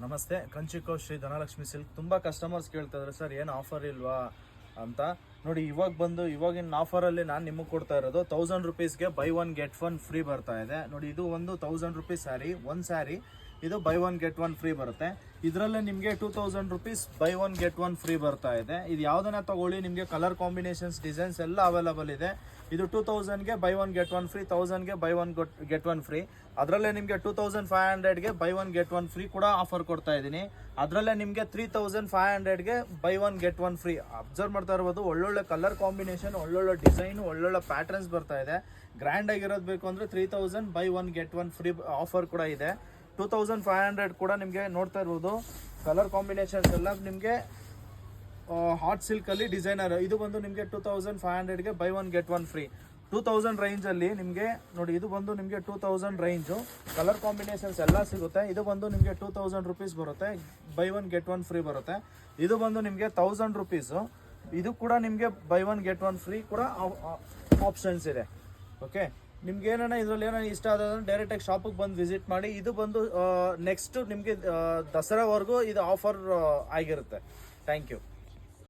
ನಮಸ್ತೆ. ಕಂಚಿಕೋ ಶ್ರೀ ಧನಲಕ್ಷ್ಮಿ ಸಿಲ್ಕ್. ತುಂಬ ಕಸ್ಟಮರ್ಸ್ ಕೇಳ್ತಾ ಇದ್ದಾರೆ ಸರ್ ಏನು ಆಫರ್ ಇಲ್ವಾ ಅಂತ. ನೋಡಿ ಇವಾಗಿನ ಆಫರಲ್ಲಿ ನಾನು ನಿಮಗೆ ಕೊಡ್ತಾ ಇರೋದು 1000 rupeesಗೆ ಬೈ 1 get 1 ಫ್ರೀ ಬರ್ತಾ ಇದೆ. ನೋಡಿ ಇದು ಒಂದು 1000 rupees ಸ್ಯಾರಿ, ಒಂದು ಸ್ಯಾರಿ ಇದು ಬೈ 1 get 1 ಫ್ರೀ ಬರುತ್ತೆ. ಇದರಲ್ಲೇ ನಿಮಗೆ 2000 rupees ಬೈ 1 get 1 ಫ್ರೀ ಬರ್ತಾ ಇದೆ. ಇದು ಯಾವುದನ್ನ ತಗೊಳ್ಳಿ ನಿಮಗೆ ಕಲರ್ ಕಾಂಬಿನೇಷನ್ಸ್ ಡಿಸೈನ್ಸ್ ಎಲ್ಲ ಅವೈಲಬಲ್ ಇದೆ. ಇದು 2000ಗೆ ಬೈ 1 get 1 ಫ್ರೀ, 1000ಗೆ ಬೈ 1 get 1 ಫ್ರೀ. ಅದರಲ್ಲೇ ನಿಮಗೆ 2500ಗೆ ಬೈ 1 get 1 ಫ್ರೀ ಕೂಡ ಆಫರ್ ಕೊಡ್ತಾ ಇದ್ದೀನಿ. ಅದರಲ್ಲೇ ನಿಮಗೆ 3500ಗೆ ಬೈ 1 get 1 ಫ್ರೀ. ಅಬ್ಸರ್ವ್ ಮಾಡ್ತಾ ಇರ್ಬೋದು, ಒಳ್ಳೊಳ್ಳೆ ಕಲರ್ ಕಾಂಬಿನೇಷನ್, ಒಳ್ಳೊಳ್ಳೆ ಡಿಸೈನು, ಒಳ್ಳೊಳ್ಳೆ ಪ್ಯಾಟರ್ನ್ಸ್ ಬರ್ತಾ ಇದೆ. ಗ್ರ್ಯಾಂಡ್ ಆಗಿರೋದು ಬೇಕು ಅಂದರೆ 3000 ಬೈ 1 get 1 ಫ್ರೀ ಆಫರ್ ಕೂಡ ಇದೆ. 2500 ಕೂಡ ನಿಮಗೆ ನೋಡ್ತಾ ಇರ್ಬೋದು. ಕಲರ್ ಕಾಂಬಿನೇಷನ್ಸ್ ಎಲ್ಲ ನಿಮಗೆ ಹಾಟ್ ಸಿಲ್ಕಲ್ಲಿ ಡಿಸೈನರ್. ಇದು ಬಂದು ನಿಮಗೆ 2500ಗೆ ಬೈ 1 get 1 ಫ್ರೀ. 2000 ರೇಂಜಲ್ಲಿ ನಿಮಗೆ ನೋಡಿ, ಇದು ಬಂದು ನಿಮಗೆ 2000 ರೇಂಜು. ಕಲರ್ ಕಾಂಬಿನೇಷನ್ಸ್ ಎಲ್ಲ ಸಿಗುತ್ತೆ. ಇದು ಬಂದು ನಿಮಗೆ 2000 rupees ಬರುತ್ತೆ, ಬೈ 1 get 1 ಫ್ರೀ ಬರುತ್ತೆ. ಇದು ಬಂದು ನಿಮಗೆ 1000 rupees. ಇದು ಕೂಡ ನಿಮಗೆ ಬೈ 1 get 1 ಫ್ರೀ ಕೂಡ ಆಪ್ಷನ್ಸ್ ಇದೆ. ಓಕೆ, ನಿಮ್ಗೆ ಇದರಲ್ಲಿ ಏನೋ ಇಷ್ಟ ಆದ್ರೆ ಡೈರೆಕ್ಟಾಗಿ ಶಾಪಿಗೆ ಬಂದು ವಿಸಿಟ್ ಮಾಡಿ. ಇದು ಬಂದು ನೆಕ್ಸ್ಟ್ ನಿಮಗೆ ದಸರಾವರೆಗೂ ಇದು ಆಫರ್ ಆಗಿರುತ್ತೆ. Thank you.